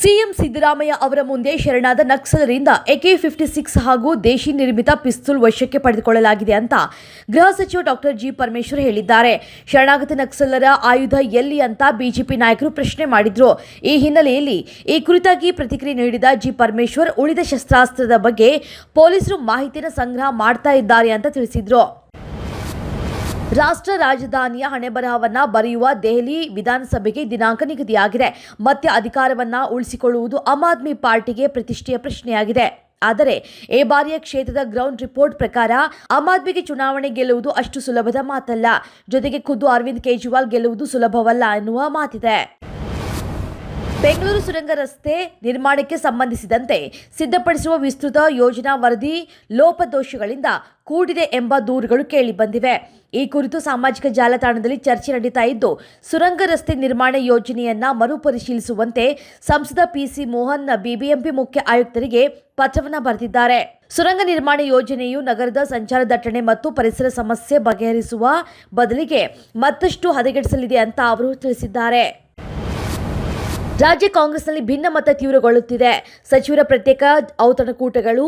CM Siddaramaiah ಅವರ ಮುಂದೆ ಶರಣಾದ ನಕ್ಸಲರಿಂದ AK-56 ಹಾಗೂ ದೇಶಿ ನಿರ್ಮಿತ ಪಿಸ್ತೂಲ್ ವಶಕ್ಕೆ ಪಡೆದುಕೊಳ್ಳಲಾಗಿದೆ ಅಂತ ಗೃಹ ಸಚಿವ ಡಾಕ್ಟರ್ ಜಿ ಪರಮೇಶ್ವರ್ ಹೇಳಿದ್ದಾರೆ. ಶರಣಾಗತ ನಕ್ಸಲರ ಆಯುಧ ಎಲ್ಲಿ ಅಂತ ಬಿಜೆಪಿ ನಾಯಕರು ಪ್ರಶ್ನೆ ಮಾಡಿದ್ರು. ಈ ಹಿನ್ನೆಲೆಯಲ್ಲಿ ಈ ಕುರಿತಾಗಿ ಪ್ರತಿಕ್ರಿಯೆ ನೀಡಿದ ಜಿ ಪರಮೇಶ್ವರ್, ಉಳಿದ ಶಸ್ತ್ರಾಸ್ತ್ರದ ಬಗ್ಗೆ ಪೊಲೀಸರು ಮಾಹಿತಿಯನ್ನು ಸಂಗ್ರಹ ಮಾಡ್ತಾ ಇದ್ದಾರೆ ಅಂತ ತಿಳಿಸಿದ್ರು. ರಾಷ್ಟ್ರ ರಾಜಧಾನಿಯ ಹಣೆಬರಹವನ್ನ ಬರೆಯುವ ದೆಹಲಿ ವಿಧಾನಸಭೆಗೆ ದಿನಾಂಕ ನಿಗದಿಯಾಗಿದೆ. ಮತ್ತೆ ಅಧಿಕಾರವನ್ನ ಉಳಿಸಿಕೊಳ್ಳುವುದು ಆಮ್ ಆದ್ಮಿ ಪಾರ್ಟಿಗೆ ಪ್ರತಿಷ್ಠೆಯ ಪ್ರಶ್ನೆಯಾಗಿದೆ. ಆದರೆ ಈ ಬಾರಿಯ ಕ್ಷೇತ್ರದ ಗ್ರೌಂಡ್ ರಿಪೋರ್ಟ್ ಪ್ರಕಾರ ಆಮ್ ಆದ್ಮಿಗೆ ಚುನಾವಣೆ ಗೆಲ್ಲುವುದು ಅಷ್ಟು ಸುಲಭದ ಮಾತಲ್ಲ. ಜೊತೆಗೆ ಖುದ್ದು ಅರವಿಂದ್ ಕೇಜ್ರಿವಾಲ್ ಗೆಲ್ಲುವುದು ಸುಲಭವಲ್ಲ ಎನ್ನುವ ಮಾತಿದೆ. ಬೆಂಗಳೂರು ಸುರಂಗ ರಸ್ತೆ ನಿರ್ಮಾಣಕ್ಕೆ ಸಂಬಂಧಿಸಿದಂತೆ ಸಿದ್ಧಪಡಿಸುವ ವಿಸ್ತೃತ ಯೋಜನಾ ವರದಿ ಲೋಪದೋಷಗಳಿಂದ ಕೂಡಿದೆ ಎಂಬ ದೂರುಗಳು ಕೇಳಿಬಂದಿವೆ. ಈ ಕುರಿತು ಸಾಮಾಜಿಕ ಜಾಲತಾಣದಲ್ಲಿ ಚರ್ಚೆ ನಡೀತಾ ಇದ್ದು, ಸುರಂಗ ರಸ್ತೆ ನಿರ್ಮಾಣ ಯೋಜನೆಯನ್ನ ಮರುಪರಿಶೀಲಿಸುವಂತೆ ಸಂಸದ ಪಿಸಿ ಮೋಹನ್ ಬಿಬಿಎಂಪಿ ಮುಖ್ಯ ಆಯುಕ್ತರಿಗೆ ಪತ್ರವನ್ನು ಬರೆದಿದ್ದಾರೆ. ಸುರಂಗ ನಿರ್ಮಾಣ ಯೋಜನೆಯು ನಗರದ ಸಂಚಾರ ದಟ್ಟಣೆ ಮತ್ತು ಪರಿಸರ ಸಮಸ್ಯೆ ಬಗೆಹರಿಸುವ ಬದಲಿಗೆ ಮತ್ತಷ್ಟು ಹದಗೆಡಿಸಲಿದೆ ಅಂತ ಅವರು ತಿಳಿಸಿದ್ದಾರೆ. ರಾಜ್ಯ ಕಾಂಗ್ರೆಸ್ನಲ್ಲಿ ಭಿನ್ನಮತ ತೀವ್ರಗೊಳ್ಳುತ್ತಿದೆ. ಸಚಿವರ ಪ್ರತ್ಯೇಕ ಔತಣಕೂಟಗಳು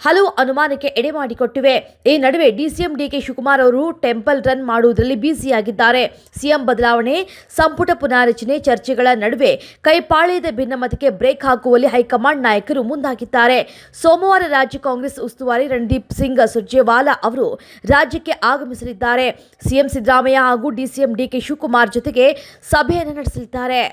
ಹಲವು ಅನುಮಾನಕ್ಕೆ ಎಡೆ ಮಾಡಿಕೊಟ್ಟಿವೆ. ಈ ನಡುವೆ ಡಿಸಿಎಂ ಡಿಕೆ ಶಿವಕುಮಾರ್ ಅವರು ಟೆಂಪಲ್ ರನ್ ಮಾಡುವುದರಲ್ಲಿ ಬ್ಯುಸಿಯಾಗಿದ್ದಾರೆ. ಸಿಎಂ ಬದಲಾವಣೆ, ಸಂಪುಟ ಪುನಾರಚನೆ ಚರ್ಚೆಗಳ ನಡುವೆ ಕೈಪಾಳ್ಯದ ಭಿನ್ನಮತಕ್ಕೆ ಬ್ರೇಕ್ ಹಾಕುವಲ್ಲಿ ಹೈಕಮಾಂಡ್ ನಾಯಕರು ಮುಂದಾಗಿದ್ದಾರೆ. ಸೋಮವಾರ ರಾಜ್ಯ ಕಾಂಗ್ರೆಸ್ ಉಸ್ತುವಾರಿ ರಣದೀಪ್ ಸಿಂಗ್ ಸುರ್ಜೇವಾಲಾ ಅವರು ರಾಜ್ಯಕ್ಕೆ ಆಗಮಿಸಲಿದ್ದಾರೆ. ಸಿಎಂ ಸಿದ್ದರಾಮಯ್ಯ ಹಾಗೂ ಡಿಸಿಎಂ ಡಿಕೆ ಶಿವಕುಮಾರ್ ಜೊತೆಗೆ ಸಭೆಯನ್ನು ನಡೆಸಲಿದ್ದಾರೆ.